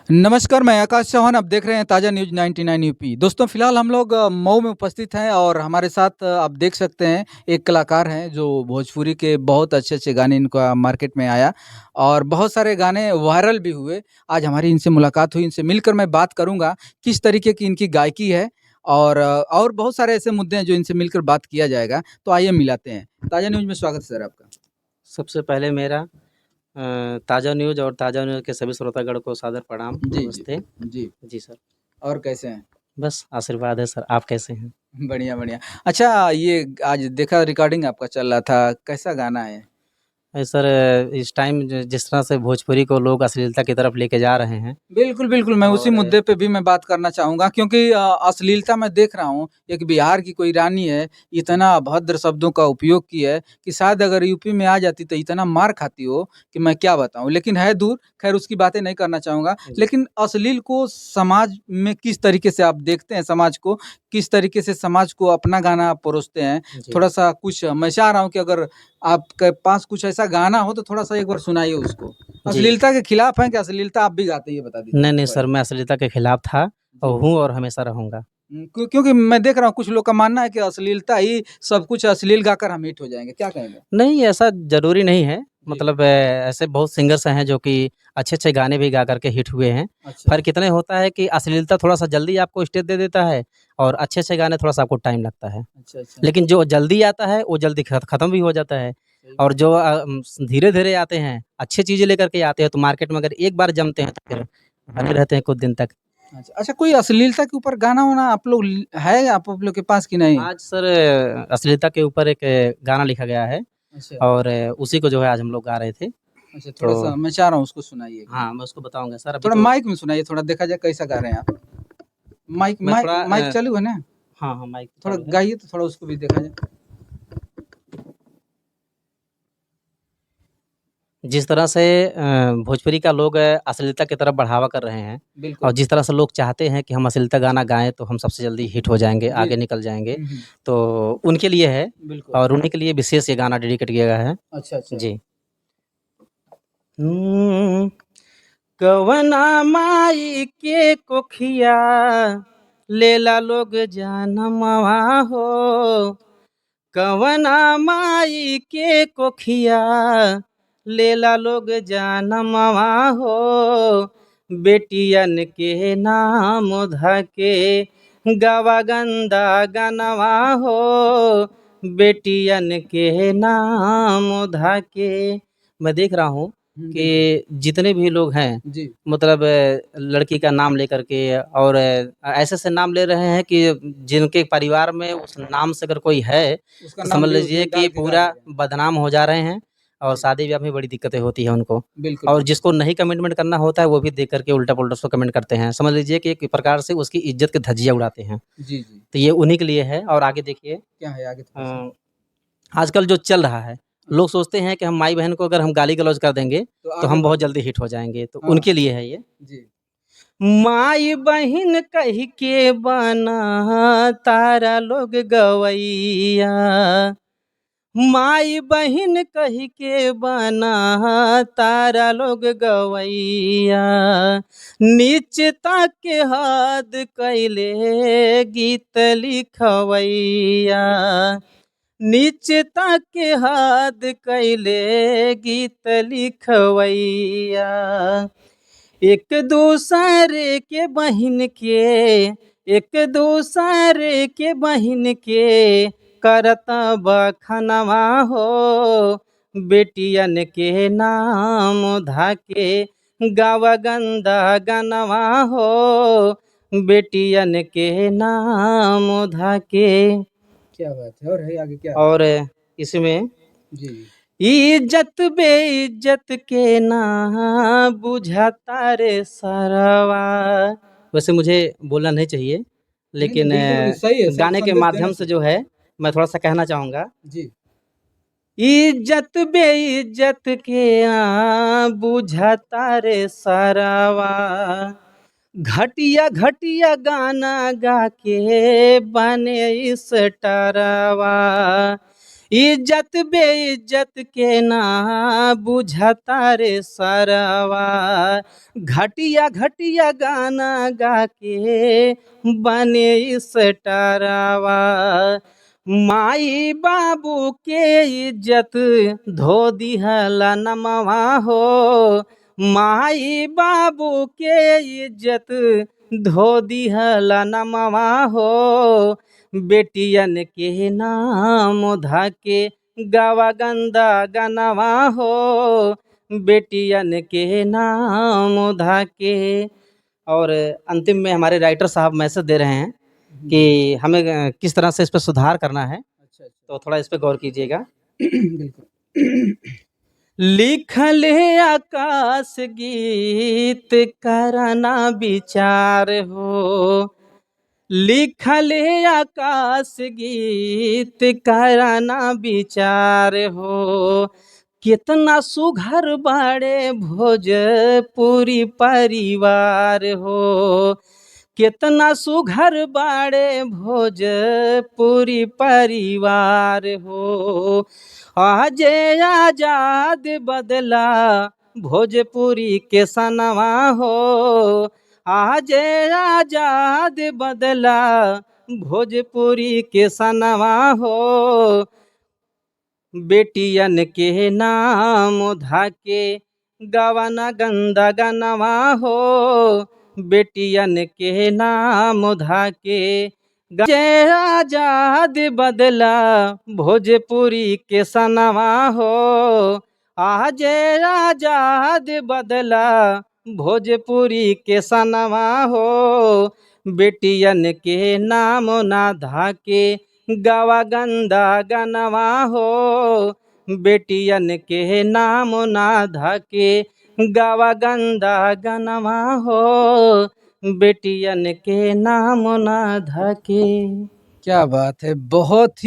नमस्कार, मैं आकाश चौहान। आप देख रहे हैं ताज़ा न्यूज़ 99 यूपी। दोस्तों, फ़िलहाल हम लोग मऊ में उपस्थित हैं और हमारे साथ आप देख सकते हैं एक कलाकार हैं जो भोजपुरी के बहुत अच्छे-अच्छे गाने इनका मार्केट में आया और बहुत सारे गाने वायरल भी हुए। आज हमारी इनसे मुलाकात हुई, इनसे मिलकर मैं बात करूँगा किस तरीके की इनकी गायकी है और बहुत सारे ऐसे मुद्दे हैं जो इनसे मिलकर बात किया जाएगा। तो आइए मिलाते हैं। ताज़ा न्यूज़ में स्वागत है सर आपका। सबसे पहले मेरा ताज़ा न्यूज़ और ताज़ा न्यूज़ के सभी श्रोतागण को सादर प्रणाम, जी, जी। नमस्ते। जी, जी सर, और कैसे हैं? बस आशीर्वाद है सर, आप कैसे हैं? बढ़िया, बढ़िया। अच्छा, ये आज देखा रिकॉर्डिंग आपका चल रहा था, कैसा गाना है? सर इस टाइम जिस तरह से भोजपुरी को लोग अश्लीलता की तरफ लेके जा रहे हैं बिल्कुल, बिल्कुल, मैं उसी और मुद्दे पे भी मैं बात करना चाहूँगा क्योंकि अश्लीलता मैं देख रहा हूँ, एक बिहार की कोई रानी है, इतना अभद्र शब्दों का उपयोग की है कि शायद अगर यूपी में आ जाती तो इतना मार खाती वो कि मैं क्या बताऊँ। लेकिन है दूर, खैर उसकी बातें नहीं करना चाहूँगा। जी, लेकिन अश्लील को समाज में किस तरीके से आप देखते हैं समाज को, किस तरीके से समाज को अपना गाना आप परोसते हैं? जी। थोड़ा-सा कुछ मैं चाह रहा हूँ कि अगर आपके पास कुछ ऐसा गाना हो तो थोड़ा-सा एक बार सुनाइए उसको। जी। अश्लीलता के खिलाफ हैं कि अश्लीलता आप भी गाते हैं, ये बता दीजिए नहीं, नहीं सबसे सर, पहले? मैं अश्लीलता के खिलाफ था और जी। हूँ और हमेशा रहूँगा। क्योंकि मैं देख रहा हूँ कुछ लोग का मानना है कि अश्लीलता ही सब कुछ अश्लील गाकर हम हिट हो जाएँगे, क्या कहेंगे? नहीं, ऐसा ज़रूरी नहीं है, जी। मतलब ऐसे बहुत सिंगर्स हैं जो कि अच्छे-अच्छे गाने भी गा कर के हिट हुए हैं। अच्छा, फ़र्क इतना होता है कि अश्लीलता थोड़ा-सा जल्दी आपको स्टेज दे देता है और अच्छे-अच्छे गाने थोड़ा-सा आपको टाइम लगता है। अच्छा, अच्छा। लेकिन जो जल्दी आता है, वो जल्दी खत्म भी हो जाता है सही और बात जो है। धीरे-धीरे आते हैं, अच्छी चीज़ें लेकर के आते हैं, तो मार्केट में अगर एक बार जमते हैं, तो फिर बने रहते हैं कुछ दिन तक। अच्छा, अच्छा, कोई अश्लीलता के ऊपर गाना-वाना आप लोग ल है आप लोग के पास कि नहीं? आज सर अश्लीलता के ऊपर एक गाना लिखा गया है अच्छा, और उसी को जो है आज हम लोग गा रहे थे। अच्छा, तो थोड़ा-सा मैं चाह रहा हूँ उसको सुनाइए एक बार। हाँ, मैं उसको बताऊँगा सर, अभी थोड़ा तो माइक में सुनाइए, थोड़ा देखा जाए कैसा गा रहे हैं आप। माइक मैं माइक थोड़ा माइक चालू है ना? हाँ, हाँ, माइक थोड़ा चालू है। गाइए तो थोड़ा उसको भी देखा जाए। जिस तरह से भोजपुरी का लोग अश्लीलता की तरफ बढ़ावा कर रहे हैं और बिल्कुल। जिस तरह से लोग चाहते हैं कि हम अश्लीलता गाना गाएँ तो हम सबसे जल्दी हिट हो जाएँगे, जी। आगे निकल जाएँगे, हुँ, हुँ। तो उनके लिए है बिल्कुल। और उन्हीं के लिए विशेष ये गाना डेडिकेट किया गया है। अच्छा, अच्छा। जी। हुँ, कवना माई के कोखिया लेला लोग जनमवा हो, कवना माई के कोखिया लेला लोग जनमवा हो, बेटियन के नाम धके गवा गंदा गनवा हो, बेटियन के नाम धके। मैं देख रहा हूँ हुँ, बिल्कुल। कि जितने भी लोग हैं जी, मतलब लड़की का नाम लेकर के और ऐसे-ऐसे नाम ले रहे हैं कि जिनके परिवार में उस नाम से अगर कोई है, उसका तो नाम समझ भी लीजिए उसमें कि डाल के गा पूरा दे रहे हैं। बदनाम हो जा रहे हैं और जी, शादी-ब्याह में बड़ी दिक्कतें होती हैं उनको। बिल्कुल, और बिल्कुल। जिसको नहीं कमिटमेंट करना होता है, वो भी देख कर के उल्टा-पुल्टा उसको कमेंट करते हैं। समझ लीजिए कि एक प्रकार से उसकी इज़्ज़त की धज्जियाँ उड़ाते हैं। जी, जी। तो ये उन्हीं के लिए है और आगे देखिए क्या है आगे थोड़ा-सा? अ, आजकल जो चल रहा है, लोग अच्छा, सोचते हैं कि हम माई-बहन को अगर हम गाली-गलौज कर देंगे, तो तो आगे हम बढ़ बहुत जाएँगे। जल्दी हिट हो जाएँगे, तो हाँ, उनके लिए है ये। जी। माई बहिन कह के बना तारा लोग गवैया, माई बहिन कह के बना तारा लोग गवैया, नीचता के हद कैले गीत लिखवैया, नीचता के हद कैले गीत लिखवैया, एक दूसरे के बहिन के एक दूसरे के बहिन के करत बखनवा हो, बेटियन के नाम धाके गावा गंदा गनवा हो, बेटियन के नाम धाके। क्या बात है! और है आगे क्या है? और इसमें जी, जी। इज्जत बेइज्जत के ना बुझाता रे सरवा। वैसे मुझे बोलना नहीं चाहिए, नहीं, नहीं, लेकिन बिल्कुल भी सही है, स गाने के संदेश देना माध्यम से जो चाहिए। है मैं थोड़ा-सा कहना चाहूँगा। जी, इज्जत बेइज्जत के बुझाता रे सरवा। घटिया घटिया गाना गा के बने स्टारवा, इज्जत बेइज्जत के ना बुझता रे सरवा, घटिया घटिया गाना गा के बने स्टारवा। माई बाबू के इज्जत धो दिहला नमवा हो, माई बाबू के इज्जत धो दिहला नमवा हो। बेटियन के नाम धाके गावा गंदा गनवा हो, बेटियन के नाम धाके। और अंतिम में हमारे राइटर साहब मैसेज दे रहे हैं कि हमें किस तरह से इस पे सुधार करना है, अच्छा, अच्छा। तो थोड़ा इस पे गौर कीजिएगा। बिल्कुल। लिखल है आकाश गीत करना विचार हो, लिखल है आकाश गीत करना विचार हो। कितना सुघर बाड़े भोजपुरी परिवार हो, कितना सुघर बाड़े भोजपुरी परिवार हो। आजे आजाद बदला भोजपुरी के सनवा हो, आजे आजाद बदला भोजपुरी के सनवा हो। बेटियन के नाम धाके गवाना गंदा गनवा हो, बेटियन के नाम धाके जय आजाद बदला भोजपुरी के सनवा हो, आज आजाद बदला भोजपुरी के सनवा हो। बेटियन के नाम ना धाके गावा गंदा गनवा हो, बेटियन के नाम ना धाके गावा गंदा गनवा हो, बेटियन के नाम ना धाके। क्या बात है! बहुत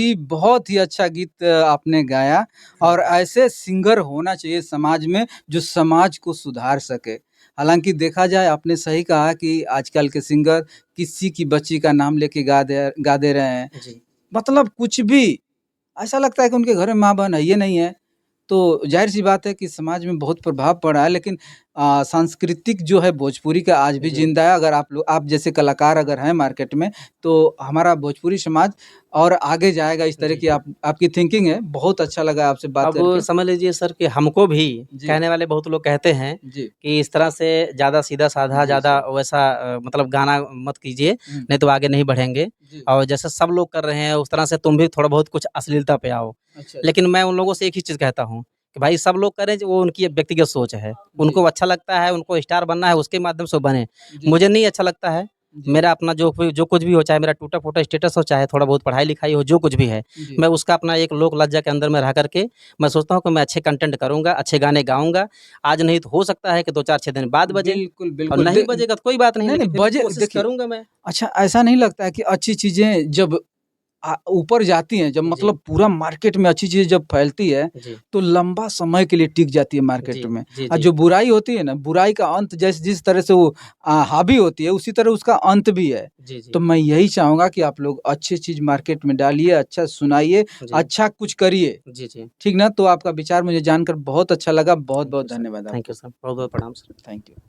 ही अच्छा गीत आपने गाया और ऐसे सिंगर होना चाहिए समाज में जो समाज को सुधार सके। हालाँकि देखा जाए आपने सही कहा कि आजकल के सिंगर किसी की बच्ची का नाम लेके गा दे रहे हैं। जी, मतलब कुछ भी, ऐसा लगता है कि उनके घर में माँ-बहन है ही नहीं है। तो ज़ाहिर-सी बात है कि समाज में बहुत प्रभाव पड़ा है, लेकिन सांस्कृतिक जो है भोजपुरी का आज भी जी, ज़िंदा है। अगर आप जैसे कलाकार अगर हैं मार्केट में, तो हमारा भोजपुरी समाज और आगे जाएगा, इस तरह जी। की आपकी थिंकिंग है। बहुत अच्छा लगा आपसे बात अब करके। समझ लीजिए सर कि हमको भी जी, कहने वाले बहुत लोग कहते हैं जी, कि इस तरह से ज़्यादा सीधा-साधा, जी, ज़्यादा जी। वैसा मतलब गाना मत कीजिए, हुँ, नहीं तो आगे नहीं बढ़ेंगे। जी। और जैसे सब लोग कर रहे हैं, उस तरह से तुम भी थोड़ा बहुत कुछ अश्लीलता पे आओ। अच्छा, अच्छा। लेकिन मैं उन लोगों से एक ही चीज़ कहता हूँ कि भाई सब लोग करें, जो वो उनकी व्यक्तिगत सोच है। जी, उनको अच्छा लगता है, उनको स्टार बनना है, उसके माध्यम से वो बने। जी, मुझे नहीं अच्छा लगता है। जी, मेरा अपना जो कुछ भी हो, चाहे मेरा टूटा-फूटा स्टेटस हो, चाहे थोड़ा बहुत पढ़ाई-लिखाई हो, जो कुछ भी है, जी। मैं उसका अपना एक लोक लज्जा के अंदर में रह कर के मैं सोचता हूँ कि मैं अच्छे कंटेंट करूँगा, अच्छे गाने गाऊँगा। आज नहीं तो हो सकता है कि 2-4-6 दिन बाद बजे, बिल्कुल, और बिल्कुल। नहीं बजेगा तो कोई बात नहीं, नहीं, नहीं लेकिन फिर भी बजे कोशिश देखिए, करूँगा मैं। अच्छा ऐसा नहीं लगता है कि अच्छी चीज़ें जब ऊपर जाती हैं, जब जी, मतलब पूरा मार्केट में अच्छी चीज़ जब फैलती है, जी, तो लंबा समय के लिए टिक जाती है जी, मार्केट में। जी, और जी, जो बुराई होती है ना, बुराई का अंत जिस तरह से वो हावी होती है, उसी तरह उसका अंत भी है। जी, जी, तो मैं यही चाहूँगा कि आप लोग अच्छी चीज़ मार्केट में डालिए, अच्छा सुनाइए, जी, अच्छा कुछ करिए। जी, जी। ठीक ना? तो आपका विचार मुझे जानकर बहुत अच्छा लगा। थैंक बहुत-बहुत यू सर, धन्यवाद थैंक यू आपका। सर। बहुत-बहुत प्रणाम सर। Thank you.